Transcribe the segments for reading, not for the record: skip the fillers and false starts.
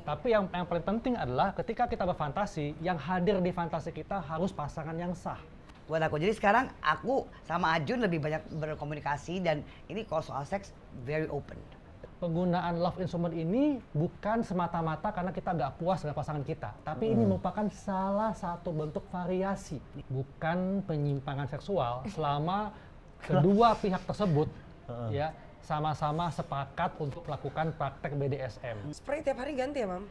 Tapi yang paling penting adalah ketika kita berfantasi, yang hadir di fantasi kita harus pasangan yang sah. Buat aku. Jadi sekarang aku sama Ajun lebih banyak berkomunikasi dan ini kalau soal seks very open. Penggunaan love instrument ini bukan semata-mata karena kita nggak puas dengan pasangan kita, tapi ini merupakan salah satu bentuk variasi, bukan penyimpangan seksual selama kedua pihak tersebut ya sama-sama sepakat untuk melakukan praktek BDSM. Spray tiap hari ganti ya, Mam?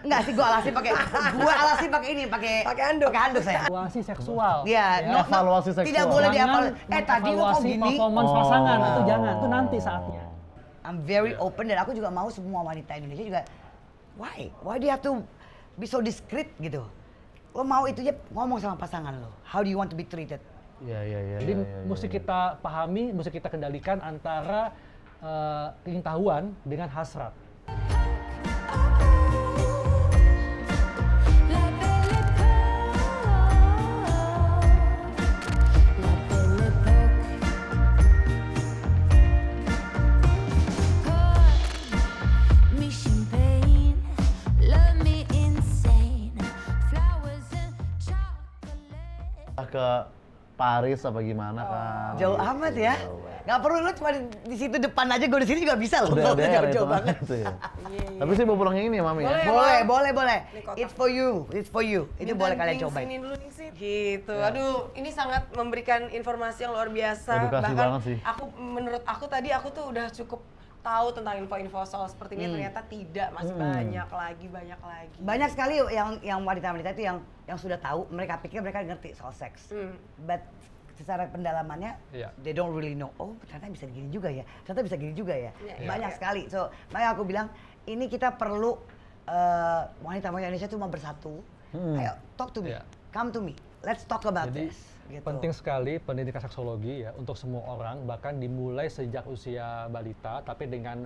Enggak sih, gue alasi pakai ini, pakai handuk saya. Evaluasi seksual. Iya, evaluasi seksual. Tidak boleh Jangan tadi lu kok evaluasi gini. performance pasangan, itu jangan, itu nanti saatnya. I'm very open dan aku juga mau semua wanita Indonesia juga why do you have to be so discreet gitu. Lo mau itu aja ngomong sama pasangan lo. How do you want to be treated? Iya. Jadi mesti kita pahami, mesti kita kendalikan antara keingintahuan dengan hasrat. Ke Paris apa gimana kan? Jauh amat ya. Nggak perlu lu cuma di situ depan aja, gue di sini juga bisa loh. Udah Jauh banget. Ya. Tapi sih mau pulang yang ini ya, Mami ya? Boleh. It's for you. Ini boleh kalian cobain. Sini dulu nih, Sid. Gitu. Aduh, ini sangat memberikan informasi yang luar biasa. Edukasi Bahkan banget sih. menurut aku tadi aku tuh udah cukup tahu tentang info-info soal seperti ini, ternyata tidak, masih banyak lagi. Banyak sekali yang wanita-wanita itu yang sudah tahu, mereka pikir mereka ngerti soal seks. But secara pendalamannya, they don't really know. Oh, ternyata bisa gini juga ya. Banyak sekali. So, makanya aku bilang, ini kita perlu wanita-wanita Indonesia itu mau bersatu. Ayo, talk to me. Come to me. Let's talk about this. Gitu. Penting sekali pendidikan seksologi ya untuk semua orang, bahkan dimulai sejak usia balita, tapi dengan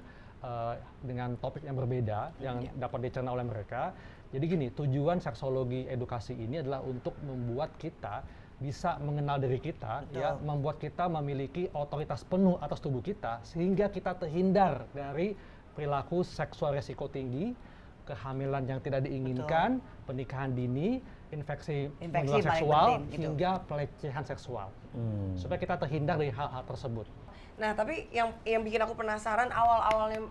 topik yang berbeda yang dapat dicerna oleh mereka. Jadi gini, tujuan seksologi edukasi ini adalah untuk membuat kita bisa mengenal diri kita, ya, membuat kita memiliki otoritas penuh atas tubuh kita, sehingga kita terhindar dari perilaku seksual resiko tinggi, kehamilan yang tidak diinginkan, pernikahan dini, infeksi menular seksual, hingga pelecehan seksual. Supaya kita terhindar dari hal-hal tersebut. Nah, tapi yang bikin aku penasaran awal-awalnya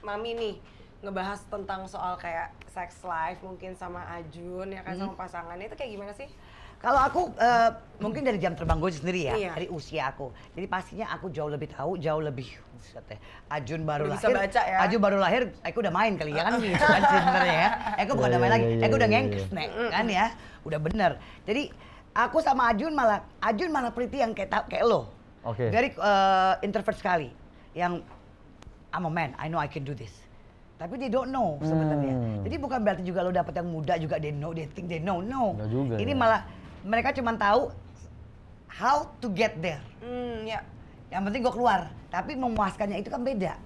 Mami nih ngebahas tentang soal kayak sex life mungkin sama Ajun ya kan, sama pasangannya, itu kayak gimana sih? Kalau aku mungkin dari jam terbang gue sendiri ya, Iya. dari usia aku. Jadi pastinya aku jauh lebih tahu, jauh lebih Ajun baru Udah lahir. bisa baca ya? Ajun baru lahir, aku udah main kali ya kan gitu kan sebenarnya ya. Aku bukan udah main lagi, aku udah ngengkes nek kan ya. Udah bener. Jadi aku sama Ajun malah pretty yang kayak lo. Oke. Very introvert sekali. Yang I'm a man, I know I can do this. Tapi they don't know sebenarnya. Jadi bukan berarti juga lo dapet yang muda juga they think they know. No. Enggak juga, Ini ya. malah mereka cuma tahu how to get there. Ya. Yang penting gue keluar. Tapi memuaskannya itu kan beda.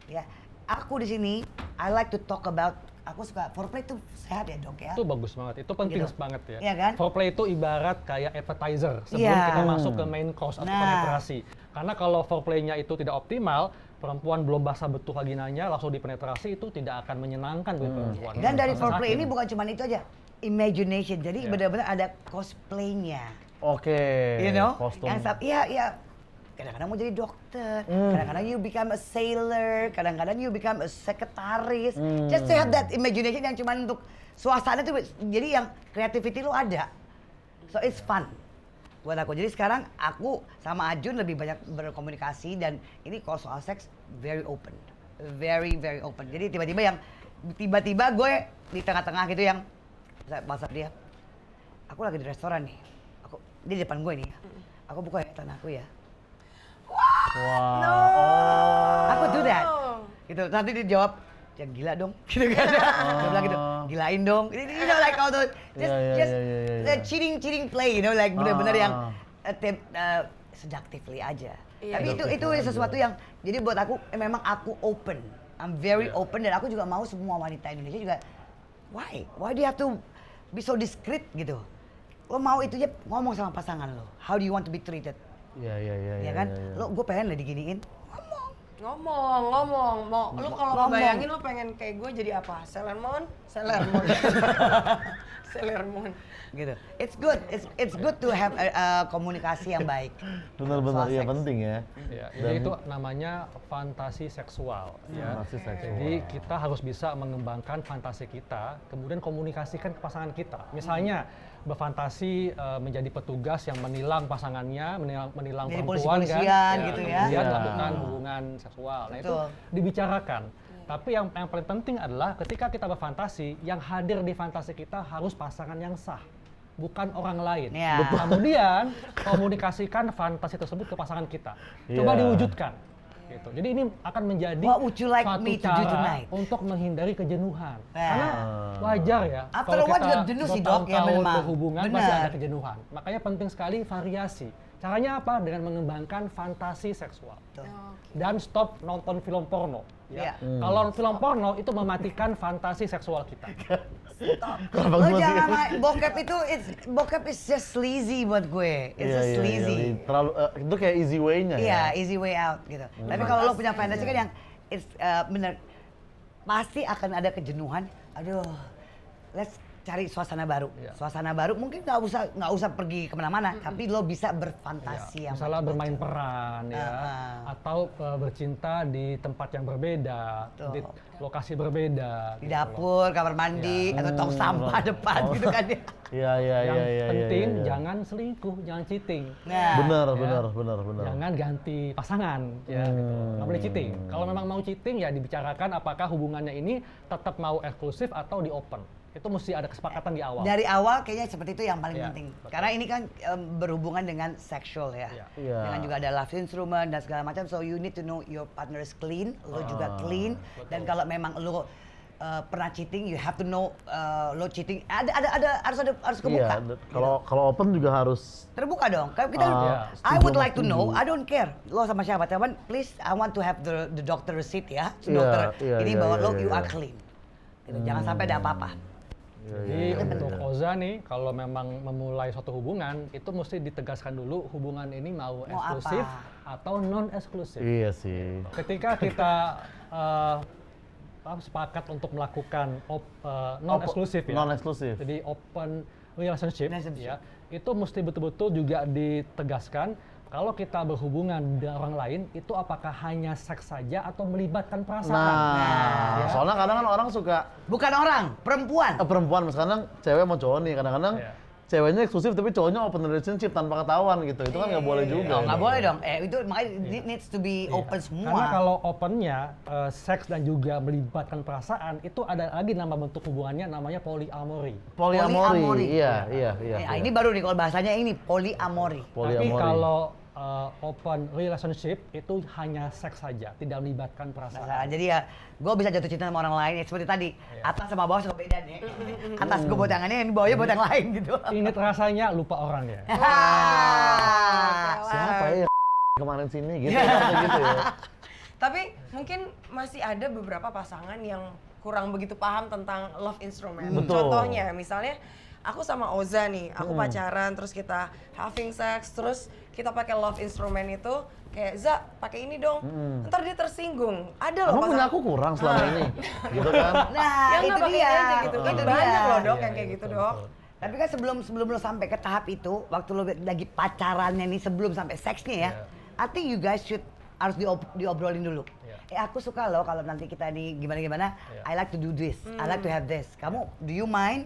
Ya. Aku di sini I like to talk about, aku suka foreplay itu sehat ya dok ya. Itu bagus banget, itu penting Gitu. banget ya. Iya kan? Foreplay itu ibarat kayak appetizer sebelum Iya. kita masuk ke main course atau penetrasi. Karena kalau foreplaynya itu tidak optimal, perempuan belum basah betul vaginanya langsung dipenetrasi, itu tidak akan menyenangkan bagi perempuan. Dan dari Langsung foreplay sakit. ini bukan cuma itu aja, imagination. Jadi benar-benar ada cosplaynya. Oke. You know? Kostum. Iya. Kadang-kadang mau jadi dokter, kadang-kadang you become a sailor, kadang-kadang you become a sekretaris. Just to have that imagination yang cuma untuk suasana tuh, jadi yang creativity lo ada. So it's fun buat aku. Jadi sekarang aku sama Ajun lebih banyak berkomunikasi dan ini kalau soal seks very open. Very open. Jadi tiba-tiba gue di tengah-tengah gitu yang WhatsApp dia. Aku lagi di restoran nih. Dia di depan gue nih. Aku buka ya tanahku ya. Wow. Aku do that. Gitu. Nanti dia jawab, "Jangan gila dong." Gitu kan. Dia bilang gitu, "Gilain dong." You know like all those just the cheating play, you know, like benar-benar yang seductively aja. Tapi itu sesuatu yang jadi buat aku memang aku open. I'm very open dan aku juga mau semua wanita Indonesia juga why do you have to be so discreet gitu. Lo mau itu aja ngomong sama pasangan lo. How do you want to be treated? Iya. Ya kan? Lo gue pengen lah diginiin. Ngomong Ngomong. Lu kalau Ngomong. bayangin lu pengen kayak gue jadi apa? Sailor Moon. Sailor Moon. Gitu. It's good to have komunikasi yang baik. Benar-benar, Soal iya seks. penting ya. Ya, jadi itu namanya fantasi seksual. Ya. Fantasi seksual. Jadi kita harus bisa mengembangkan fantasi kita, kemudian komunikasikan ke pasangan kita. Misalnya berfantasi menjadi petugas yang menilang pasangannya, menilang Jadi perempuan polisi-polisian kan, gitu ya. kemudian Iya. melakukan hubungan seksual. Nah itu Betul. dibicarakan. Tapi yang paling penting adalah ketika kita berfantasi, yang hadir di fantasi kita harus pasangan yang sah, bukan orang lain. Iya. Kemudian komunikasikan fantasi tersebut ke pasangan kita. Coba Iya. diwujudkan. Gitu. Jadi ini akan menjadi What would you like suatu me to do cara tonight? untuk menghindari kejenuhan. Nah. Karena wajar ya. After kalau a while kita juga jenuh sih, Dok, ya bertahun-tahun memang. berhubungan Benar. pasti ada kejenuhan. Makanya penting sekali variasi. Caranya apa? Dengan mengembangkan fantasi seksual. Dan stop nonton film porno. Iya. Ya. Kalau film porno itu mematikan fantasi seksual kita. Kenapa Lo gua sih? jangan bokep is just sleazy buat gue. It's just sleazy. Terlalu, itu kayak easy way-nya ya. Iya, easy way out gitu. Tapi kalau lo punya fantasi kan yang it's bener pasti akan ada kejenuhan. Aduh, let's cari suasana baru. Iya. Suasana baru mungkin nggak usah pergi kemana-mana, tapi lo bisa berfantasi yang Misalnya bermain macam-macam. peran ya, Ah. atau bercinta di tempat yang berbeda, Betul. di lokasi berbeda. Di gitu loh. dapur, kamar mandi, atau tong sampah depan gitu kan ya. Iya, iya, Yang iya, iya. penting iya, iya. jangan selingkuh, jangan cheating. Nah, Benar, Ya. benar. Jangan ganti pasangan, ya gitu. Nggak boleh cheating. Kalau memang mau cheating ya dibicarakan apakah hubungannya ini tetap mau eksklusif atau di open. Itu mesti ada kesepakatan di awal. dari awal kayaknya seperti itu yang paling Iya, penting. betul. Karena ini kan berhubungan dengan seksual ya. Iya. Iya. Dengan juga ada love instrument dan segala macam. So you need to know your partner is clean, lo juga clean. Dan kalau memang lo pernah cheating, you have to know lo cheating. Harus kebuka. Iya, kalau open juga harus Terbuka dong. Kalau kita, Iya, I would setuju, like to setuju. know. I don't care. Lo sama siapa, teman. Please, I want to have the doctor receipt ya. Iya, Dokter iya, ini iya, bahwa iya, lo iya, you are iya. clean. Gitu. Jangan sampai ada apa-apa. Jadi untuk Oza nih, kalau memang memulai suatu hubungan, itu mesti ditegaskan dulu hubungan ini mau eksklusif atau non eksklusif. Iya sih. Ketika kita sepakat untuk melakukan non eksklusif ya. Non eksklusif. Jadi open relationship, Relationship. ya, itu mesti betul-betul juga ditegaskan kalau kita berhubungan dengan orang lain itu apakah hanya seks saja atau melibatkan perasaan. Nah, Ya. soalnya kadang kan orang suka Bukan orang, perempuan. perempuan, kadang cewek mau cowok nih, kadang-kadang Iya. ceweknya eksklusif tapi cowoknya open relationship tanpa ketahuan gitu. Itu kan nggak boleh juga. Oh, nggak boleh dong. Itu makanya it needs to be open semua. Karena kalau opennya seks dan juga melibatkan perasaan itu ada lagi nama bentuk hubungannya namanya polyamory. Polyamory. Polyamory. Iya. Ini baru nih kalau bahasanya ini polyamory. Tapi kalau open relationship itu hanya seks saja, tidak melibatkan perasaan. Nah, jadi ya gue bisa jatuh cinta sama orang lain ya, seperti tadi. Atas sama bawah suka beda nih. Atas gue buat tangannya, ini bawahnya buat yang lain gitu. Ingat rasanya, lupa orangnya. siapa ya yang kemarin sini gitu, gitu ya. Tapi mungkin masih ada beberapa pasangan yang kurang begitu paham tentang love instrument. Betul. Contohnya, misalnya aku sama Oza nih, aku pacaran, terus kita having sex, terus kita pakai love instrument itu kayak Za, pakai ini dong. Ntar dia tersinggung. Ada loh Kamu punya aku kurang selama ini, gitu kan? Nah, yang itu nggak pakai dia. aja gitu. Kan Itu banyak dia. loh dok Iya, yang kayak iya, gitu betul, dok. betul. Tapi kan sebelum lo sampai ke tahap itu, waktu lo lagi pacarannya nih sebelum sampai seksnya ya, I think you guys should harus diobrolin dulu. Aku suka loh kalau nanti kita di gimana-gimana, I like to do this, I like to have this. Kamu, do you mind?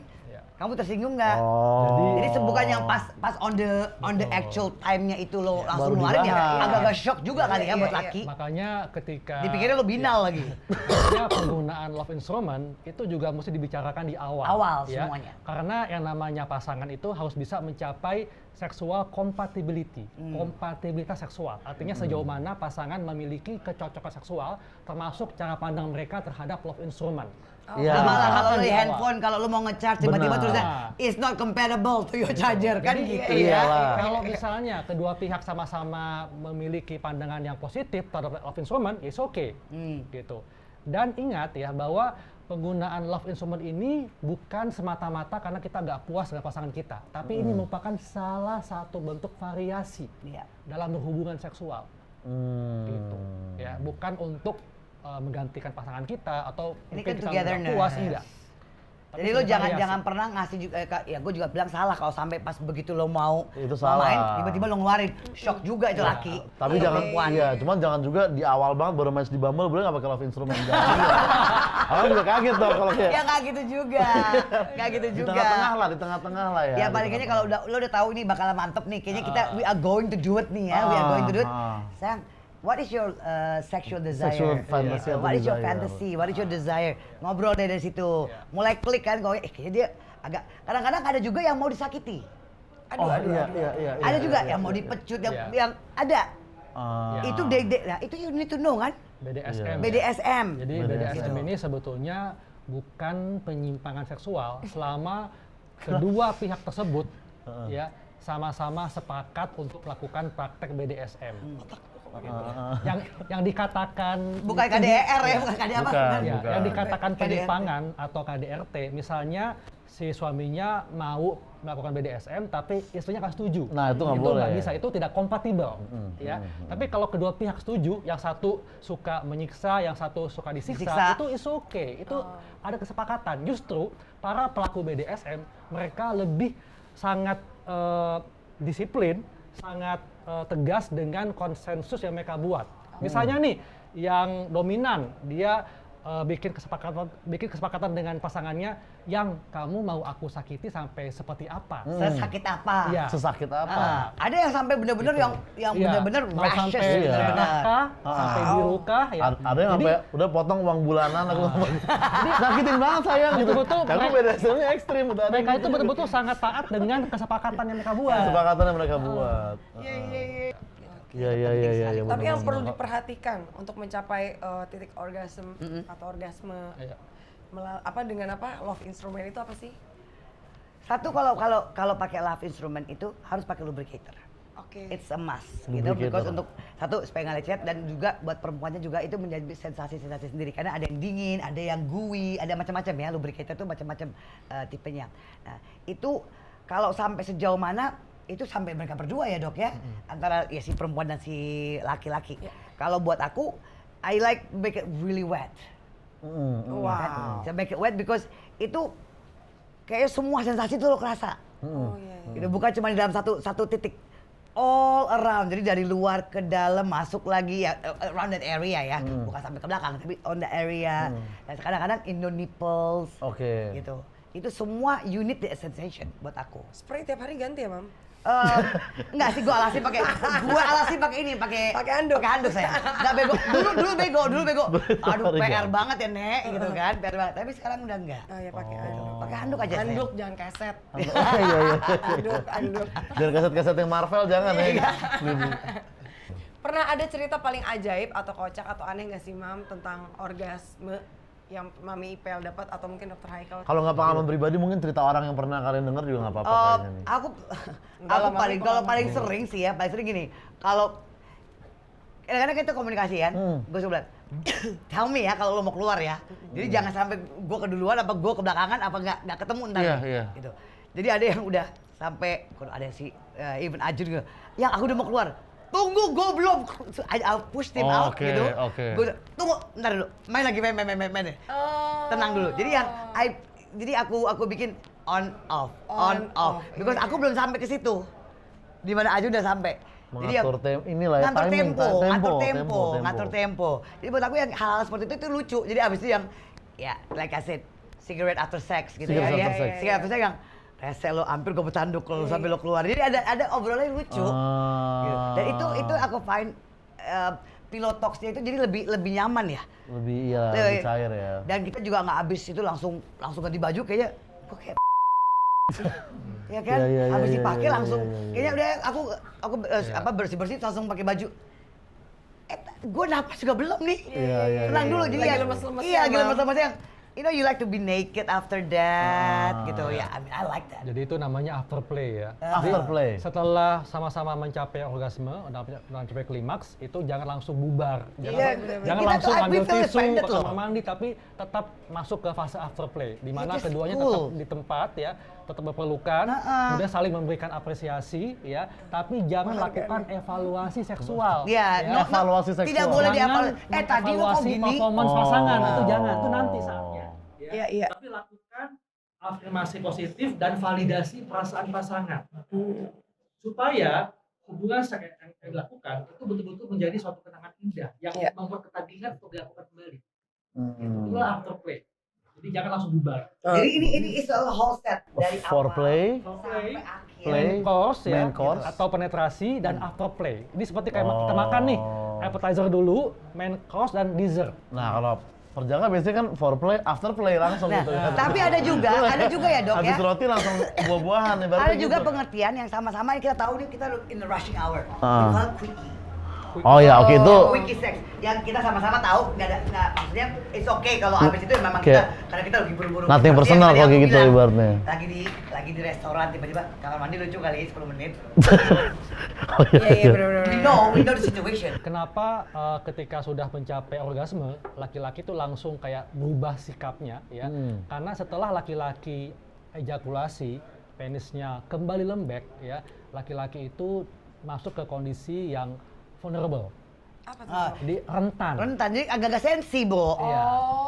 Kamu tersinggung nggak? Oh. Jadi bukan yang pas on the actual time-nya itu lo langsung Baru ngeluarin ya, dibahas. agak-agak shock juga kali ya buat iya. laki. Makanya ketika Dipikirnya lo binal lagi. makanya penggunaan love instrument itu juga mesti dibicarakan di awal. Awal ya. semuanya. Karena yang namanya pasangan itu harus bisa mencapai sexual compatibility, kompatibilitas seksual. Artinya sejauh mana pasangan memiliki kecocokan seksual, termasuk cara pandang mereka terhadap love instrument. Iya. Nah, malah kalau lo di Di awal. handphone, kalau lo mau nge-charge tiba-tiba Benar. tulisnya it's not compatible to your charger kan Jadi, gitu iya ya. lah. Kalau misalnya kedua pihak sama-sama memiliki pandangan yang positif terhadap love instrument, it's okay, gitu. Dan ingat ya bahwa penggunaan love instrument ini bukan semata-mata karena kita nggak puas dengan pasangan kita, tapi ini merupakan salah satu bentuk variasi Iya. dalam berhubungan seksual. gitu. Ya, bukan untuk menggantikan pasangan kita atau Ini mungkin kan kita nggak togetherness. puas, enggak. Jadi lo jangan pernah ngasih juga, ya gue juga bilang salah kalau sampai pas begitu lo mau Itu mau main, salah. tiba-tiba lo ngeluarin, shock juga itu laki. Tapi jangan, cuman jangan juga di awal banget baru match di Bumble boleh nggak pakai love instrument. Jangan juga. Orang juga kaget dong kalau kayak. Ya nggak gitu juga, nggak gitu Di juga. tengah-tengah lah ya. Ya paling kayaknya kalau lo udah tahu ini bakal mantep nih, kayaknya kita we are going to do it nih ya, we are going to do it. Sayang, what is your sexual desire? Sexual fantasy atau What is your desire? fantasy? What is your desire? Ngobrol deh dari situ. Mulai klik kan, kayaknya dia agak kadang-kadang ada juga yang mau disakiti. Iya. Ada juga iya, yang mau iya. dipecut, Iya. yang ada. Ah. Itu nah itu you need to know kan? BDSM. BDSM. Jadi BDSM. BDSM ini sebetulnya bukan penyimpangan seksual selama kedua pihak tersebut ya sama-sama sepakat untuk melakukan praktek BDSM. Yang dikatakan Bukan KDR ya, bukan KDR apa? Bukan. ya, yang dikatakan KDRT. penyimpangan atau KDRT, misalnya si suaminya mau melakukan BDSM tapi istrinya nggak setuju. Nah, itu nggak boleh. bisa, itu tidak kompatibel. Ya. Tapi kalau kedua pihak setuju, yang satu suka menyiksa, yang satu suka disiksa, Disiksa. itu is okay. Itu ada kesepakatan. Justru para pelaku BDSM mereka lebih sangat disiplin, sangat tegas dengan konsensus yang mereka buat. Misalnya nih, yang dominan dia bikin kesepakatan dengan pasangannya, yang kamu mau aku sakiti sampai seperti apa? Sesakit apa? Iya. Sesakit apa? Ada yang sampai bener-bener yang Iya. bener-bener mau rashes sampai bener-bener. merah kah, sampai biru kah, ya. Ada yang Jadi, sampai udah potong uang bulanan aku sakitin banget sayang gitu. Betul-betul Tapi BDSM-nya ekstrim udah. mereka itu betul-betul sangat taat dengan kesepakatan yang mereka buat. kesepakatan yang mereka buat. Iya. Tapi yang perlu diperhatikan untuk mencapai titik orgasme atau orgasme Iya. dengan love instrument itu apa sih? Satu kalau pakai love instrument itu harus pakai lubricator. Oke. It's a must gitu, Lubricator. because untuk satu supaya nggak lecet, dan juga buat perempuannya juga itu menjadi sensasi sendiri, karena ada yang dingin, ada yang gooey, ada macam-macam ya, lubricator itu macam-macam tipenya. Nah itu kalau sampai sejauh mana itu sampai mereka berdua ya dok ya, antara ya si perempuan dan si laki-laki. Kalau buat aku, I like make it really wet. Wow. Saya make it wet because itu kayak semua sensasi itu lo kerasa. Oh iya. Gitu, bukan cuma di dalam satu titik, all around. Jadi dari luar ke dalam, masuk lagi ya, around that area ya, bukan sampai ke belakang, tapi on the area. Dan kadang-kadang in the nipples, Oke. gitu. Itu semua you need the sensation buat aku. Spray tiap hari ganti ya, Mam? Enggak sih, gua alasi pakai ini, pakai handuk saya. Enggak bego. Dulu bego. Aduh, PR banget ya, Nek, gitu kan. PR banget. Tapi sekarang udah enggak. Oh ya pakai handuk. Pakai handuk aja saya. Handuk jangan keset. Iya. Handuk. Dan kaset-kaset yang Marvel jangan ya. Pernah ada cerita paling ajaib atau kocak atau aneh nggak sih, Mam, tentang orgasme yang Mami Ipel dapat, atau mungkin Dr. Haikal? Kalau nggak pengalaman pribadi mungkin cerita orang yang pernah kalian dengar juga nggak apa-apa kayaknya nih. Aku paling sering sih ya, paling sering gini. Kalau kadang-kadang kita komunikasi kan, gue suka bilang, tell me ya kalau lo mau keluar ya. Jadi jangan sampai gue keduluan, apa gue kebelakangan, apa nggak ketemu ntar. Iya. Gitu. Jadi ada yang udah sampai, kalau ada si even Ajun gitu, yang aku udah mau keluar. Tunggu, gue belum. I'll push him out Oke, gitu. oke. Gua, tunggu, ntar dulu. Main lagi, main deh. Tenang dulu. Jadi yang aku bikin on off. Because aku belum sampai ke situ. Di mana aja udah sampai. Mengatur inilah ya, ngatur timing, ngatur tempo. Jadi buat aku yang hal seperti itu lucu. Jadi abis itu yang ya like I said, cigarette after sex gitu Cigarette ya. after sex. Cigarette after sex yang rese lo, hampir gue bertanduk kalau sampai lo keluar. Jadi ada obrolan yang lucu. Gitu. Dan itu aku find pillow talks-nya itu jadi lebih nyaman ya. Lebih cair ya. Dan kita juga nggak habis itu langsung ganti baju, kayaknya kok kayak ya kan, habis dipakai langsung kayaknya udah aku bersih langsung pakai baju. Gue napas juga belum nih. Iya. Tenang dulu, jadi Lagi yang lemes-lemes iya, ya, lagi Mam. lemes-lemes yang you know, you like to be naked after that, gitu ya. I mean, I like that. Jadi itu namanya afterplay ya. Afterplay. Setelah sama-sama mencapai orgasme, udah mencapai klimaks, itu jangan langsung bubar. Iya, bener-bener. Jangan Kita langsung tuh, ambil we feel tisu offended ke loh. kamar mandi, tapi tetap masuk ke fase afterplay, di mana It is keduanya cool. tetap di tempat ya, tetap berpelukan, kemudian saling memberikan apresiasi ya, tapi jangan lakukan evaluasi seksual. Ya, ya. Evaluasi seksual. Tidak boleh Jangan dievaluasi. Tadi lo kok mengevaluasi gini? performance pasangan, itu jangan, itu nanti saatnya. ya. Iya, iya. Tapi lakukan afirmasi positif dan validasi perasaan pasangan. Supaya hubungan yang dilakukan itu betul-betul menjadi suatu kenangan indah yang Iya. membuat ketagihan untuk dilakukan kembali. Hmm. Itulah afterplay. Jadi jangan langsung bubar. Jadi ini is a whole set dari Foreplay, awal sampai akhir. Play, Main course ya, main course. atau penetrasi dan afterplay. Ini seperti kayak kita makan nih, appetizer dulu, main course dan dessert. Nah, kalau perjaka biasanya kan foreplay, afterplay langsung Nah, gitu kan. tapi ada juga ya dok ya. Habis roti langsung buah-buahan nih Ada juga pengertian yang sama-sama kita tahu nih kita in the rushing hour. We Ah. call it quickie. Oh ya, oke itu. Quickie sex yang kita sama-sama tahu nggak maksudnya it's okay kalau habis itu memang Kayak kita karena kita lagi buru-buru. nothing Seperti personal yang tadi kalau aku kayak gitu bilang, ibaratnya. Lagi di restoran tiba-tiba kamar mandi lucu kali 10 menit. Oh Iya, iya, bener-bener. We know the situation. Kenapa ketika sudah mencapai orgasme, laki-laki tuh langsung kayak berubah sikapnya ya? Karena setelah laki-laki ejakulasi, penisnya kembali lembek ya, laki-laki itu masuk ke kondisi yang vulnerable. Apa tuh? Jadi rentan. Rentan jadi agak-agak sensi, Bo. Iya.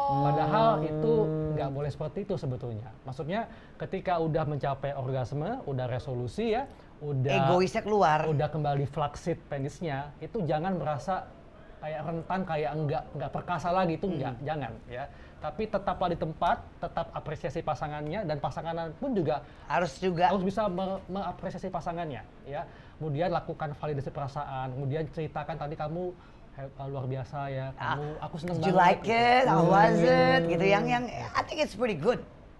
Padahal itu nggak boleh seperti itu sebetulnya. Maksudnya ketika udah mencapai orgasme, udah resolusi ya, udah Egoisnya keluar. udah kembali flaccid penisnya, itu jangan merasa kayak rentan, kayak enggak perkasa lagi, itu enggak, jangan ya. Tapi tetaplah di tempat, tetap apresiasi pasangannya, dan pasangan pun juga Harus juga harus bisa mengapresiasi pasangannya ya. Kemudian lakukan validasi perasaan, kemudian ceritakan tadi kamu luar biasa ya, aku seneng did you banget. like it? How was it? Gitu yang I think it's pretty good.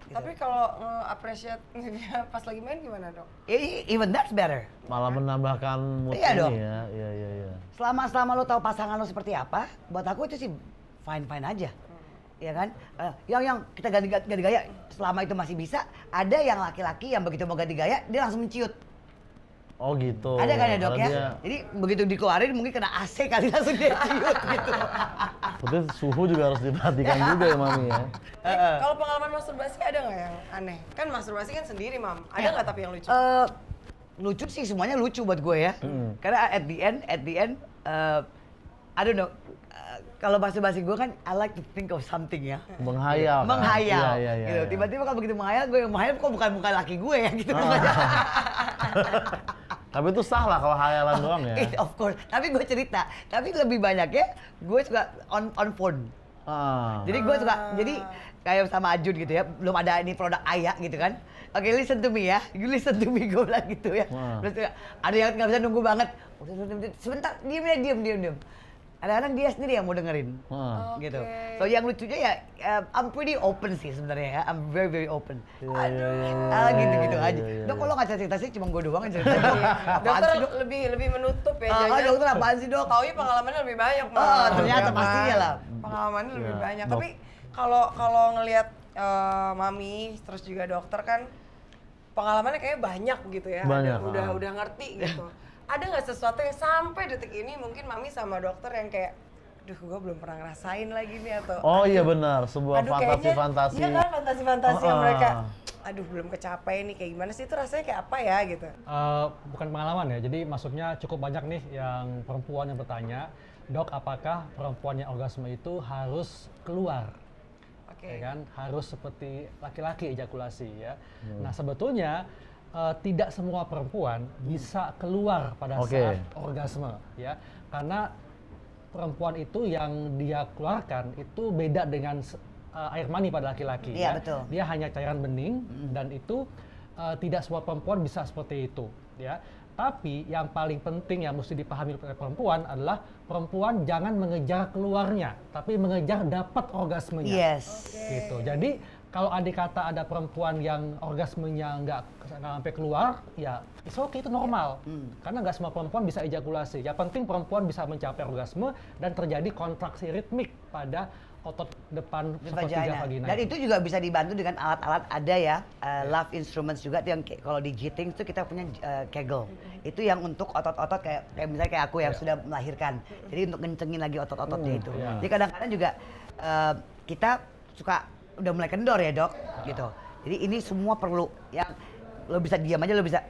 Tapi kalau nge-appreciate pas lagi main gimana dok? Even that's better. Malah menambahkan mood Iya dong. ini ya. Iya, iya, iya. Selama lo tahu pasangan lo seperti apa, buat aku itu sih fine aja. Ya kan? Yang kita ganti gaya selama itu masih bisa. Ada yang laki-laki yang begitu mau ganti gaya dia langsung menciut. Oh gitu. Ada kan ya dok Karena ya? dia- Jadi begitu dikeluarin mungkin kena AC kali langsung dia ciut gitu. Berarti suhu juga harus diperhatikan juga ya Mami ya. Kalau pengalaman masturbasi ada nggak yang aneh? Kan masturbasi kan sendiri, Mam. Ada nggak tapi yang lucu? Lucu sih, semuanya lucu buat gue ya. Karena at the end, I don't know. Kalau basa-basi gue kan, I like to think of something ya. Menghayal. kan? Menghayal. Iya, iya, Gitu. iya. Tiba-tiba kalau begitu menghayal, gue yang menghayal kok bukan laki gue ya gitu. Tapi itu sah lah kalau hayalan doang ya. Of course. Tapi gue cerita. Tapi lebih banyak ya, gue suka on phone. Ah. Jadi gue suka, jadi kayak sama Ajun gitu ya, belum ada ini produk Aya gitu kan. Oke, listen to me ya, you listen to me, gue bilang gitu ya. Wah. Terus ada yang nggak bisa nunggu banget. Udah, sebentar, diam. Kadang-kadang dia sendiri yang mau dengerin. Wah. Gitu. So yang lucunya ya, I'm pretty open sih sebenarnya ya. I'm very open. Gitu-gitu aja. Dok, kalau nggak cerita sih cuma gue doang yang cerita. Apaan Dokter sih, Dok? lebih menutup ya. Dokter apaan sih, Dok? Taunya pengalamannya lebih banyak, Mam. Ternyata Ya, pastinya Mam. lah. Pengalamannya lebih Iya, banyak. Dok. Tapi kalau ngelihat Mami terus juga dokter kan pengalamannya kayaknya banyak gitu ya. Banyak, Udah ngerti gitu. Ada nggak sesuatu yang sampai detik ini mungkin Mami sama dokter yang kayak duh gue belum pernah ngerasain lagi nih atau Oh iya benar, sebuah fantasi-fantasi. Iya kan fantasi-fantasi yang mereka Ah. aduh belum kecapai nih kayak gimana sih itu rasanya kayak apa ya gitu. Bukan pengalaman ya, jadi maksudnya cukup banyak nih yang perempuan yang bertanya, dok apakah perempuan yang orgasme itu harus keluar? Oke. Ya kan? Harus seperti laki-laki ejakulasi ya. Nah sebetulnya tidak semua perempuan bisa keluar pada Oke. saat orgasme ya, karena perempuan itu yang dia keluarkan itu beda dengan air mani pada laki-laki. Iya, ya. betul. Dia hanya cairan bening dan itu tidak semua perempuan bisa seperti itu ya. Tapi yang paling penting yang mesti dipahami oleh perempuan adalah perempuan jangan mengejar keluarnya, tapi mengejar dapat orgasmenya. Yes. Gitu. Jadi kalau andai kata ada perempuan yang orgasmenya nggak sampai keluar, ya it's okay, itu normal. Karena nggak semua perempuan bisa ejakulasi. Yang penting perempuan bisa mencapai orgasme dan terjadi kontraksi ritmik pada otot depan Di sepertiga vagina. Dan itu juga bisa dibantu dengan alat-alat ada ya, love instruments juga tuh yang kalau di G-Things tuh kita punya Kegel. Itu yang untuk otot-otot kayak misalnya kayak aku yang sudah melahirkan. Jadi untuk ngencengin lagi otot-ototnya itu. Jadi kadang-kadang juga kita suka udah mulai kendor ya dok, gitu. Jadi ini semua perlu yang lo bisa diam aja, lo bisa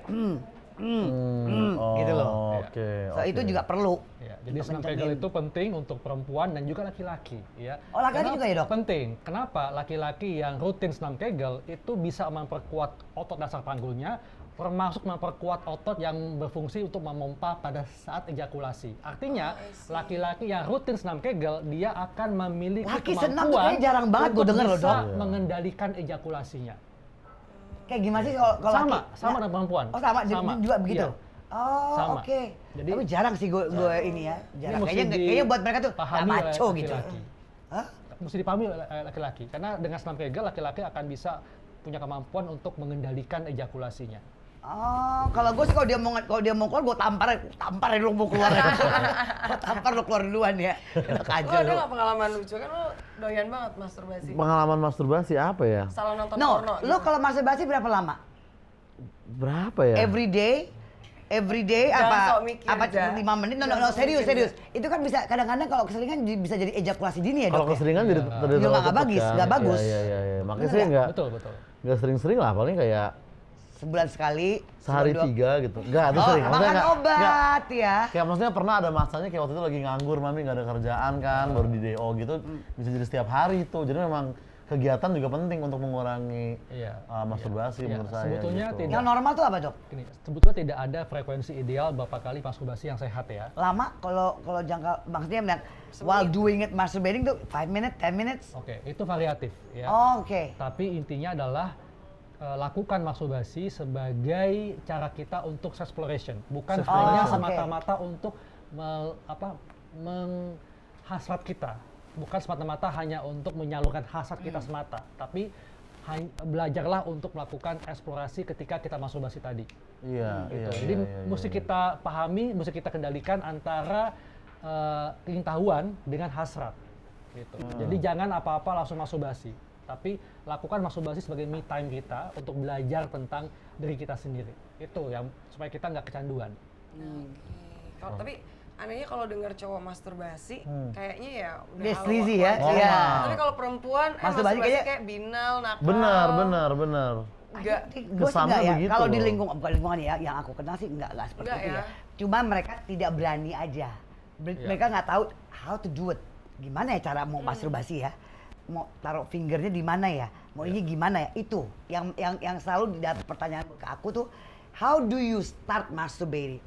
gitu loh. Oke. So itu juga perlu. Ya, jadi untuk senam ngencengin. Kegel itu penting untuk perempuan dan juga laki-laki ya. Oh, laki-laki juga ya, Dok? Penting. Kenapa? Laki-laki yang rutin senam Kegel itu bisa memperkuat otot dasar panggulnya, termasuk memperkuat otot yang berfungsi untuk memompa pada saat ejakulasi. Artinya, laki-laki yang rutin senam Kegel, dia akan memiliki Laki senam tuh kemampuan kayaknya jarang banget gue untuk denger loh, bisa Dok. mengendalikan ejakulasinya. Kayak gimana sih kalau Sama, laki? sama dengan perempuan. Oh sama, juga begitu? Iya. Oh Sama. oke. Jadi- Tapi jarang sih gue ini ya. Jarang. mesti Kayaknya buat mereka tuh nggak dipahami oleh maco gitu. laki-laki. Hah? Mesti dipahami oleh laki-laki. Karena dengan senam Kegel, laki-laki akan bisa punya kemampuan untuk mengendalikan ejakulasinya. Oh, kalau gue sih kalau dia mau keluar gue tampar lu mau keluar. Gue tampar lu keluar duluan ya. Enak Lo aja ada lu. nggak pengalaman lucu kan lo doyan banget masturbasi? Pengalaman masturbasi apa ya? Salah nonton No, porno. lu kalau masturbasi berapa lama? Berapa ya? Every day Jangan apa sok mikir, 5 menit? No, Jangan sok serius. mikir, Itu kan bisa kadang-kadang kalau keseringan bisa jadi ejakulasi dini ya, Kalau Dok. Ya? keseringan jadi Iya. terlalu Juga nggak cepet bagus, kan? nggak bagus. Iya. Makanya Bener saya nggak? Betul, betul. nggak sering-sering lah, paling kayak Sebulan sekali, sehari sebulan 3 gitu. Enggak, itu Oh, sering. Maksudnya makan nggak- obat ya. Kayak maksudnya pernah ada masanya kayak waktu itu lagi nganggur, mami nggak ada kerjaan kan, baru di DO gitu, bisa jadi setiap hari tuh. Jadi memang kegiatan juga penting untuk mengurangi Iya. masturbasi Iya. menurut saya. Sebetulnya gitu. tidak. Yang normal tuh apa, Dok? Gini, sebetulnya tidak ada frekuensi ideal berapa kali masturbasi yang sehat ya. Lama kalau jangka maksudnya bilang while doing it masturbating tuh 5 minutes, 10 minutes. Oke, itu variatif ya. Oh, oke. Tapi intinya adalah lakukan masturbasi sebagai cara kita untuk exploration, bukan Self-exploration. hanya oke. semata-mata untuk menghasrat kita, bukan semata-mata hanya untuk menyalurkan hasrat kita semata, tapi belajarlah untuk melakukan eksplorasi ketika kita masturbasi tadi. Iya, Gitu. iya. Jadi iya, mesti iya. kita pahami, mesti kita kendalikan antara keingintahuan dengan hasrat. Gitu. Jadi jangan apa-apa langsung masturbasi, tapi lakukan masturbasi sebagai me time kita untuk belajar tentang diri kita sendiri. Itu yang supaya kita nggak kecanduan. Kalau tapi anehnya kalau dengar cowok masturbasi, kayaknya ya udah Dia hal sleazy ya. wajib. Iya. Tapi kalau perempuan Masturbasi masturbasi kayaknya- kayak binal, nakal. Benar. Enggak. Gue sih Kesannya enggak ya. begitu Kalau di loh. bukan lingkungan ya, yang aku kenal sih enggak seperti Enggak itu ya. ya. Cuma mereka tidak berani aja. Mereka nggak tahu how to do it. Gimana ya cara mau masturbasi ya? Mau taruh fingernya di mana ya? Mau ini gimana ya? Itu yang selalu di pertanyaan ke aku tuh, how do you start masturbating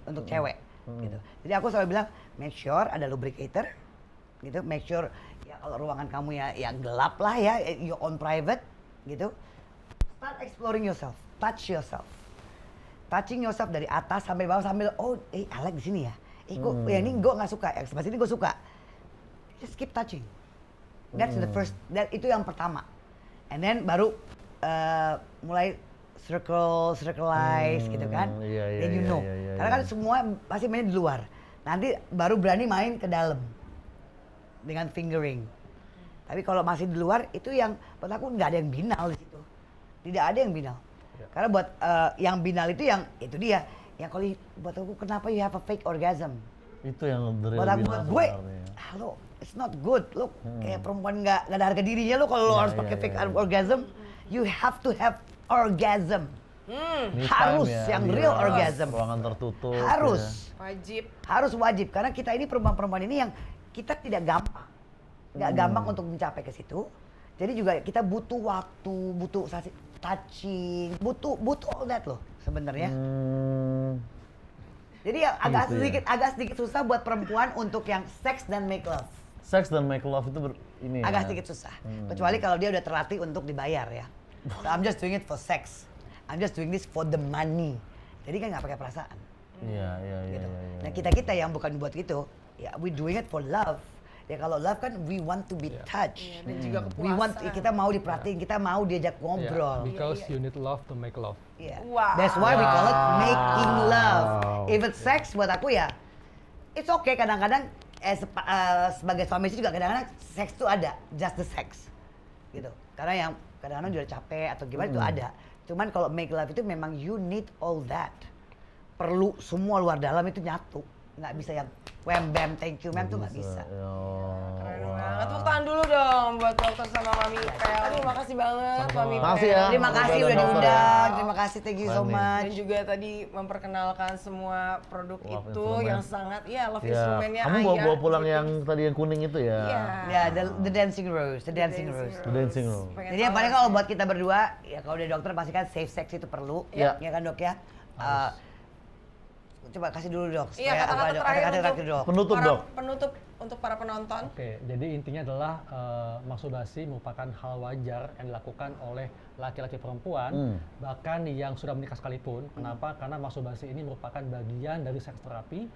untuk cewek? Gitu. Jadi aku selalu bilang, make sure ada lubricator, gitu. Make sure ya kalau ruangan kamu ya yang gelap lah ya, your own private, gitu. Start exploring yourself, touch yourself. Touching yourself dari atas sampai bawah sambil I like di sini ya. Kok yang ini gue nggak suka, yang sebelah sini gue suka. Just keep touching. That's the first. Itu yang pertama. And then baru mulai circleize gitu kan. Iya, Then you iya, know. iya, Karena kan semua pasti mainnya di luar. Nanti baru berani main ke dalam dengan fingering. Tapi kalau masih di luar itu yang buat aku nggak ada yang binal di situ. Tidak ada yang binal. Karena buat yang binal itu yang itu dia. Yang kalau buat aku kenapa you have a fake orgasm? Itu yang dari Buat gue, halo, it's not good. Lo kayak perempuan nggak ada harga dirinya lo kalau lo Iya, harus pakai iya, fake iya. orgasm. You have to have orgasm. Me Harus time ya, yang di real ruangan- orgasm. Ruangan tertutup. Harus. Wajib. Harus wajib karena kita ini perempuan-perempuan ini yang kita tidak gampang. Nggak gampang untuk mencapai ke situ. Jadi juga kita butuh waktu, butuh touching, butuh all that loh sebenarnya. Jadi ya Gitu ya. agak sedikit susah buat perempuan untuk yang sex dan make love. Sex dan make love itu ini Agak ya. sedikit susah. Kecuali kalau dia udah terlatih untuk dibayar ya. So, I'm just doing it for sex. I'm just doing this for the money. Jadi kan nggak pakai perasaan. Iya. Gitu. Nah kita yang bukan buat gitu, ya we doing it for love. Ya kalau love kan we want to be touched. Iya, dan juga We want kepuasan. kita mau diperhatiin, kita mau diajak ngobrol. Because you need love to make love. Yeah. Wow. That's why we call it making love. Wow. If it's sex buat aku ya, it's okay kadang-kadang sebagai suami istri juga kadang-kadang seks tuh ada, just the sex gitu. Karena yang kadang-kadang juga capek atau gimana itu ada. Cuman kalau make love itu memang you need all that. Perlu semua luar dalam itu nyatu. Nggak bisa yang wham bam thank you ma'am tuh nggak bisa. Keren banget. Tepuk tangan dulu dong buat dokter sama Mami Ipel. Aduh makasih banget Mami Ipel. Makasih ya. Terima kasih Udah udah dokter diundang. ya. Terima kasih, thank you so Keren nih. much. Dan juga tadi memperkenalkan semua produk Love itu instrument. yang sangat, love Ya, instrumennya kamu Ayah. bawa pulang gitu. yang tadi yang kuning itu ya? Iya. Ya, the dancing rose, the dancing rose. The Dancing Rose. Pengen Jadi yang tahu paling kalau rasanya. buat kita berdua, ya kalau dari dokter pasti kan safe sex itu perlu, Iya. ya kan dok ya. Coba kasih dulu dok. Iya, supaya kata-kata apa, Dok? terakhir Kata-kata untuk terakhir, dok. Penutup para dok. penutup untuk para penonton. Oke, jadi intinya adalah masturbasi merupakan hal wajar yang dilakukan oleh laki-laki perempuan, bahkan yang sudah menikah sekalipun. Kenapa? Karena masturbasi ini merupakan bagian dari seks terapi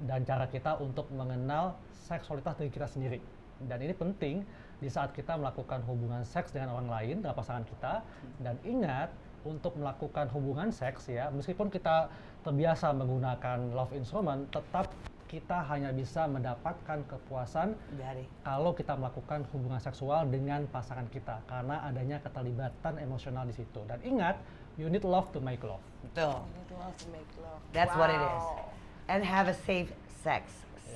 dan cara kita untuk mengenal seksualitas diri kita sendiri. Dan ini penting di saat kita melakukan hubungan seks dengan orang lain, dengan pasangan kita. Dan ingat, untuk melakukan hubungan seks ya, meskipun kita terbiasa menggunakan love instrument, tetap kita hanya bisa mendapatkan kepuasan Dari. kalau kita melakukan hubungan seksual dengan pasangan kita karena adanya keterlibatan emosional di situ. Dan ingat, you need love to make love. Betul. Itu love to make love. That's what it is. Wow. And have a safe sex.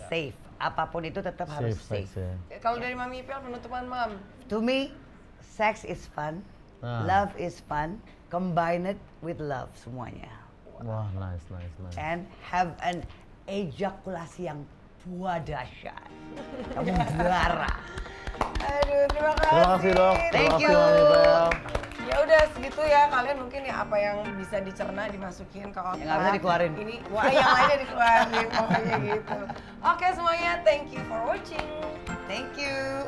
Safe. Apapun itu tetap harus Safe sex safe. ya. Kalau dari Mami Ipel penutupan Mam. To me, sex is fun. Love is fun. Combine it with love semuanya. Wah, nice. And have an ejakulasi yang dahsyat. Kamu juara. Aduh, terima kasih. Terima kasih dok. Thank Terima kasih you. Mami Ipel. Ya udah segitu ya, kalian mungkin ya apa yang bisa dicerna dimasukin ke otak. Yang nggak bisa dikeluarin. Ini, wah yang lainnya dikeluarin, pokoknya gitu. Oke semuanya, thank you for watching. Thank you.